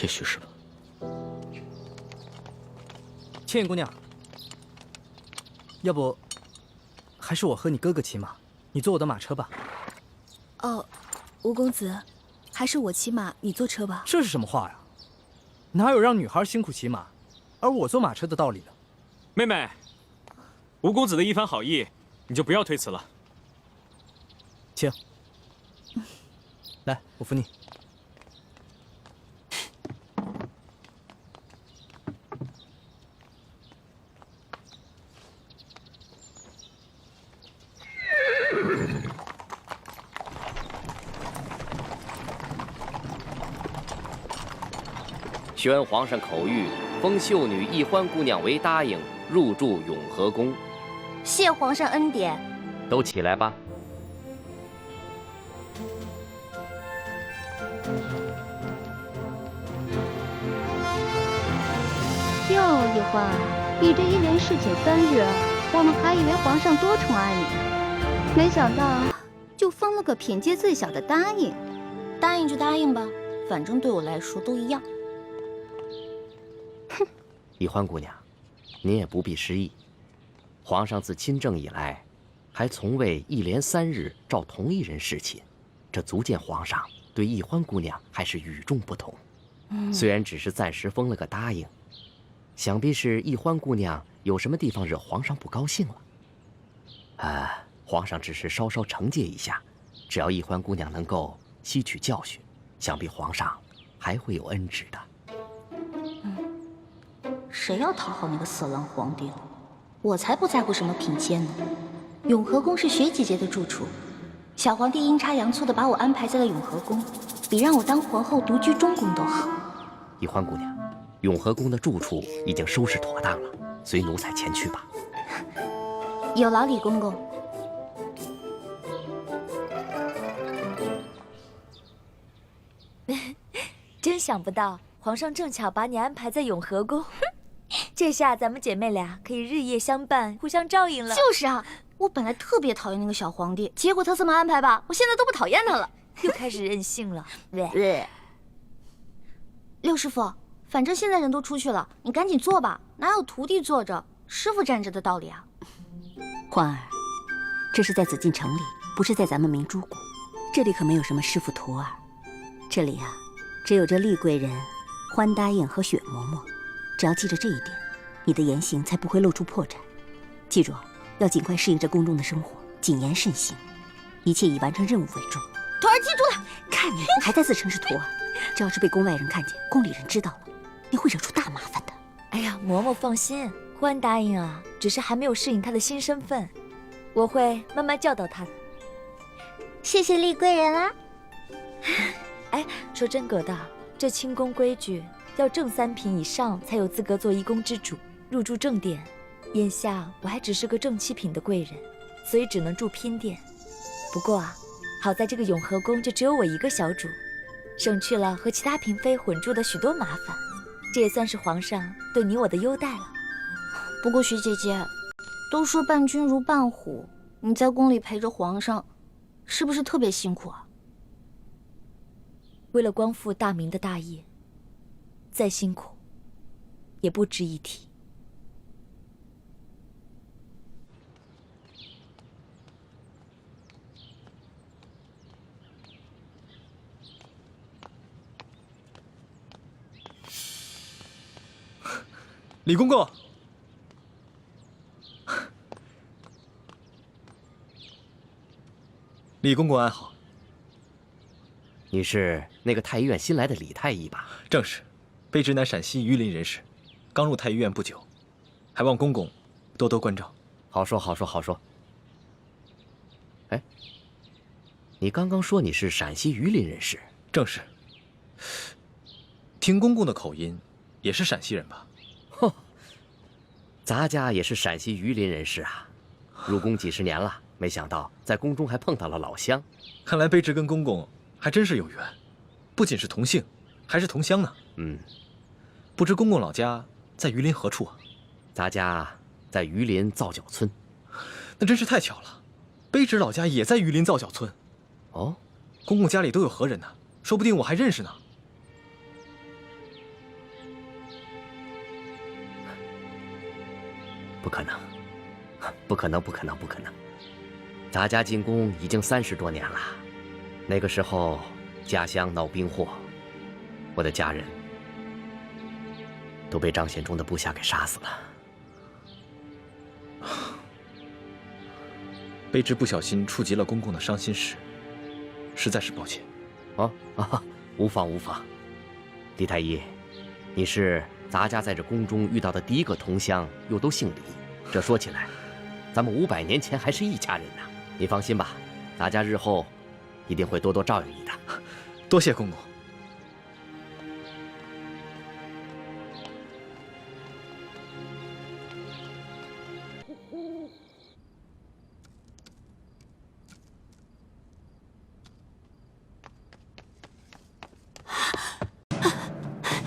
也许是吧。倩姑娘，要不还是我和你哥哥骑马，你坐我的马车吧。哦，吴公子，还是我骑马，你坐车吧。这是什么话呀？哪有让女孩辛苦骑马，而我坐马车的道理呢？妹妹，吴公子的一番好意，你就不要推辞了。请，来，我扶你。宣皇上口谕，封秀女易欢姑娘为答应，入住永和宫。谢皇上恩典。都起来吧。哟，易欢，你这一连侍寝3日，我们还以为皇上多宠爱你，没想到就封了个品阶最小的答应。答应就答应吧，反正对我来说都一样。易欢姑娘，您也不必失意。皇上自亲政以来，还从未一连3日召同一人侍寝，这足见皇上对易欢姑娘还是与众不同。虽然只是暂时封了个答应，想必是易欢姑娘有什么地方惹皇上不高兴了。皇上只是稍稍惩戒一下，只要易欢姑娘能够吸取教训，想必皇上还会有恩旨的。谁要讨好那个色狼皇帝了？我才不在乎什么品阶呢。永和宫是雪姐姐的住处，小皇帝阴差阳错的把我安排在了永和宫，比让我当皇后独居中宫都好。易欢姑娘，永和宫的住处已经收拾妥当了，随奴才前去吧。有劳李公公。真想不到，皇上正巧把你安排在永和宫，这下咱们姐妹俩可以日夜相伴，互相照应了。就是啊，我本来特别讨厌那个小皇帝，结果他这么安排吧，我现在都不讨厌他了。又开始任性了。六师傅，反正现在人都出去了，你赶紧做吧，哪有徒弟坐着，师傅站着的道理啊？欢儿，这是在紫禁城里，不是在咱们明珠谷，这里可没有什么师傅徒儿，这里啊，只有这厉贵人、欢答应和雪嬷嬷。只要记着这一点，你的言行才不会露出破绽。记住，要尽快适应这宫中的生活，谨言慎行，一切以完成任务为重。徒儿记住了。看你还在自称是徒儿，这要是被宫外人看见，宫里人知道了，你会惹出大麻烦的。哎呀，嬷嬷放心，欢答应啊，只是还没有适应她的新身份，我会慢慢教导她的。谢谢厉贵人啦。哎，说真格的，这清宫规矩要正3品以上才有资格做一宫之主，入住正殿。眼下我还只是个正7品的贵人，所以只能住嫔殿。不过啊，好在这个永和宫就只有我一个小主，省去了和其他嫔妃混住的许多麻烦，这也算是皇上对你我的优待了。不过徐姐姐，都说伴君如伴虎，你在宫里陪着皇上，是不是特别辛苦啊？为了光复大明的大业，再辛苦也不值一提。李公公，李公公安好。你是那个太医院新来的李太医吧？正是，卑职乃陕西榆林人士，刚入太医院不久，还望公公多多关照。好说好说好说。哎，你刚刚说你是陕西榆林人士？正是。听公公的口音，也是陕西人吧？嚯，咱家也是陕西榆林人士啊，入宫几十年了，没想到在宫中还碰到了老乡。看来卑职跟公公还真是有缘，不仅是同姓，还是同乡呢。不知公公老家在榆林何处啊？咱家在榆林皂角村。那真是太巧了，卑职老家也在榆林皂角村。哦，公公家里都有何人呢？说不定我还认识呢。不可能，不可能，不可能，不可能！咱家进宫已经30多年了，那个时候家乡闹兵祸，我的家人都被张献忠的部下给杀死了。卑职不小心触及了公公的伤心事，实在是抱歉。无妨无妨。李太医，你是咱家在这宫中遇到的第一个同乡，又都姓李，这说起来，咱们500年前还是一家人呢。你放心吧，咱家日后一定会多多照应你的。多谢公公。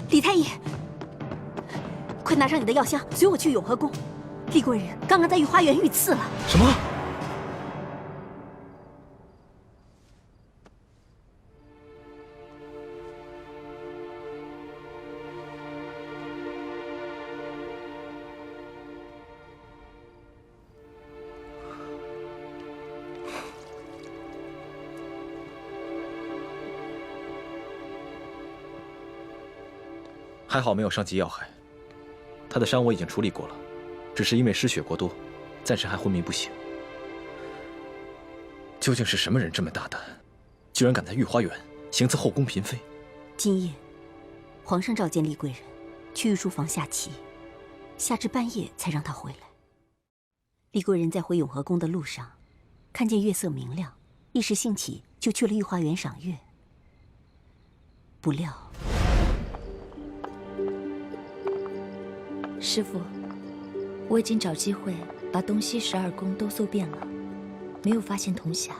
李太医，快拿上你的药箱，随我去永和宫。厉贵人刚刚在御花园遇刺了。什么？还好没有伤及要害，他的伤我已经处理过了，只是因为失血过多，暂时还昏迷不醒。究竟是什么人这么大胆，居然敢在御花园行刺后宫嫔妃？今夜，皇上召见厉贵人，去御书房下棋，下至半夜才让他回来。厉贵人在回永和宫的路上，看见月色明亮，一时兴起就去了御花园赏月。不料，师傅，我已经找机会把东西12宫都搜遍了，没有发现铜匣。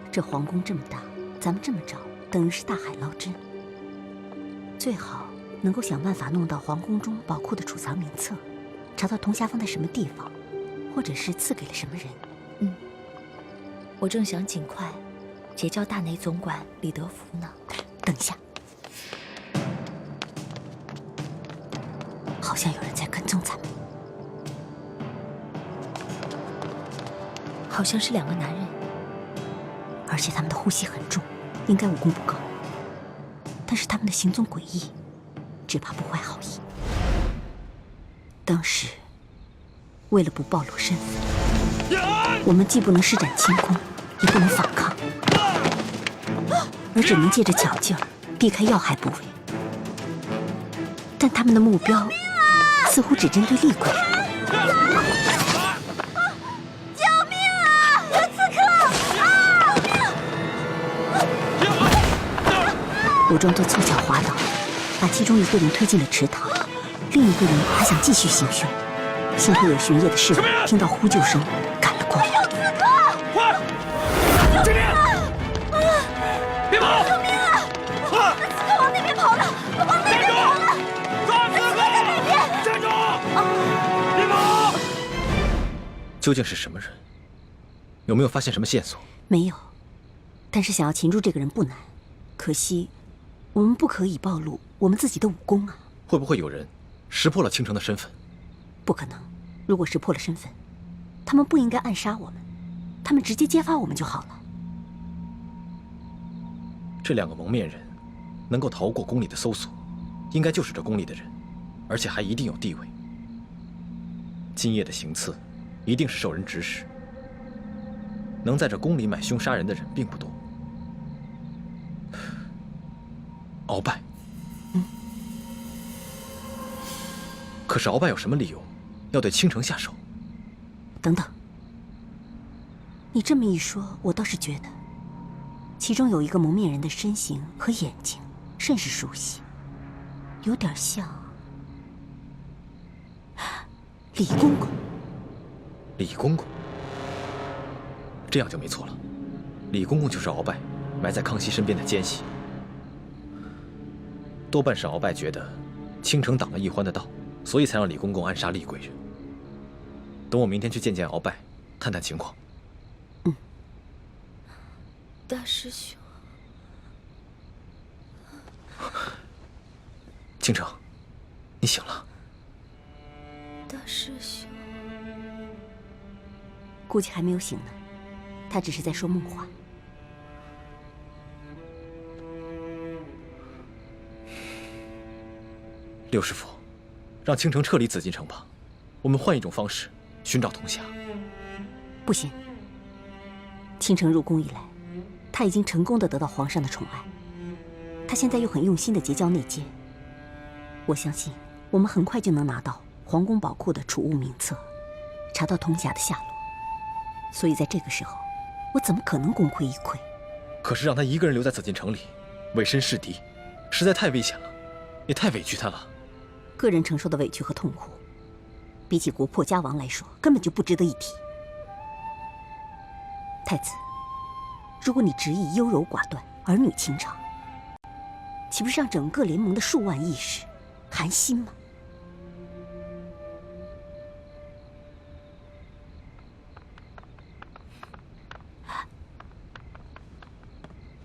这皇宫这么大，咱们这么找，等于是大海捞针。最好能够想办法弄到皇宫中宝库的储藏名册，查到铜匣放在什么地方，或者是赐给了什么人。我正想尽快结交大内总管李德福呢。等一下，好像有人在跟踪咱们。好像是2个男人，而且他们的呼吸很重，应该武功不高，但是他们的行踪诡异，只怕不怀好意。当时为了不暴露身份，我们既不能施展轻功，也不能反抗，而只能借着巧劲儿避开要害部位。但他们的目标似乎只针对厉贵人。我装作凑巧滑倒，把其中一个人推进了池塘，另一个人还想继续行凶。幸亏有巡夜的侍卫听到呼救声赶了过来。有刺客！救命！别跑！救命啊！刺客往那边跑了，往那边跑了！抓刺客！在那边！站住！别跑！究竟是什么人？有没有发现什么线索？没有，但是想要擒住这个人不难，可惜我们不可以暴露我们自己的武功啊！会不会有人识破了倾城的身份？不可能，如果识破了身份，他们不应该暗杀我们，他们直接揭发我们就好了。这2个蒙面人能够逃过宫里的搜索，应该就是这宫里的人，而且还一定有地位。今夜的行刺一定是受人指使，能在这宫里买凶杀人的人并不多。鳌拜，可是鳌拜有什么理由要对倾城下手？等等，你这么一说，我倒是觉得，其中有一个蒙面人的身形和眼睛甚是熟悉，有点像李公公。李公公，这样就没错了。李公公就是鳌拜埋在康熙身边的奸细，多半是鳌拜觉得倾城挡了奕欢的道，所以才让李公公暗杀厉贵人。等我明天去见见鳌拜，探探情况。大师兄，倾城，你醒了。大师兄，估计还没有醒呢，他只是在说梦话。六师傅，让倾城撤离紫禁城吧，我们换一种方式寻找童霞。不行，倾城入宫以来，他已经成功的得到皇上的宠爱，他现在又很用心的结交内奸，我相信我们很快就能拿到皇宫宝库的储物名册，查到童霞的下落。所以在这个时候，我怎么可能功亏一篑？可是让他一个人留在紫禁城里，委身侍敌，实在太危险了，也太委屈他了。个人承受的委屈和痛苦，比起国破家亡来说，根本就不值得一提。太子，如果你执意优柔寡断、儿女情长，岂不是让整个联盟的数万义士寒心吗？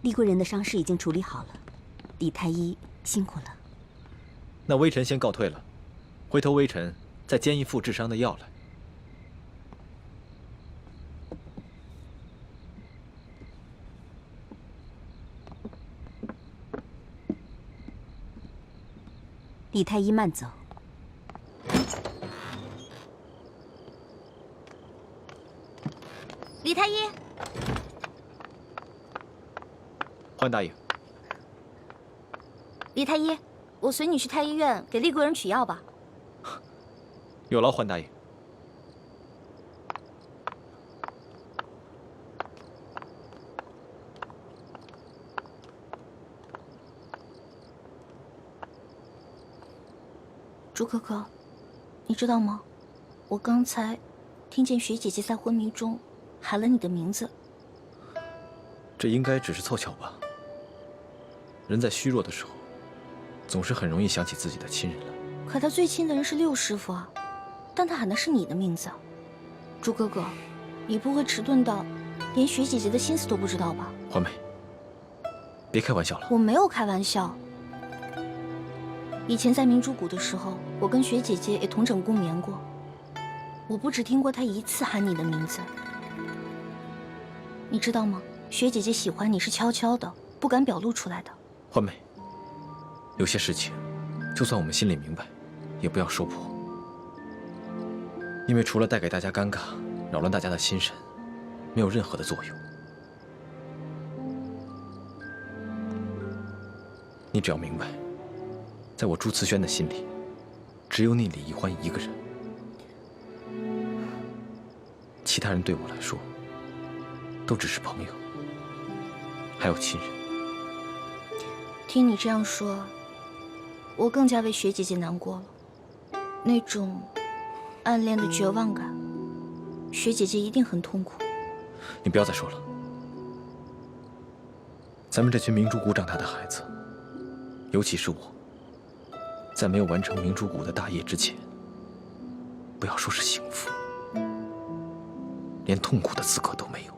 厉贵人的伤势已经处理好了，李太医辛苦了。那微臣先告退了，回头微臣再煎一副治伤的药来。李太医慢走。李太医，欢大爷。李太医，我随你去太医院给厉贵人取药吧。有劳欢大爷。朱哥哥，你知道吗？我刚才听见雪姐姐在昏迷中喊了你的名字。这应该只是凑巧吧。人在虚弱的时候，总是很容易想起自己的亲人来。可他最亲的人是六师傅啊，但他喊的是你的名字。朱哥哥，你不会迟钝到连雪姐姐的心思都不知道吧？欢梅，别开玩笑了。我没有开玩笑。以前在明珠谷的时候，我跟雪姐姐也同枕共眠过。我不只听过她一次喊你的名字。你知道吗？雪姐姐喜欢你是悄悄的，不敢表露出来的。欢梅，有些事情，就算我们心里明白，也不要说破，因为除了带给大家尴尬，扰乱大家的心神，没有任何的作用。你只要明白，在我朱慈轩的心里，只有你李易欢一个人，其他人对我来说，都只是朋友，还有亲人。听你这样说，我更加为雪姐姐难过了。那种暗恋的绝望感，雪姐姐一定很痛苦。你不要再说了。咱们这群明珠谷长大的孩子，尤其是我，在没有完成明珠谷的大业之前，不要说是幸福，连痛苦的资格都没有。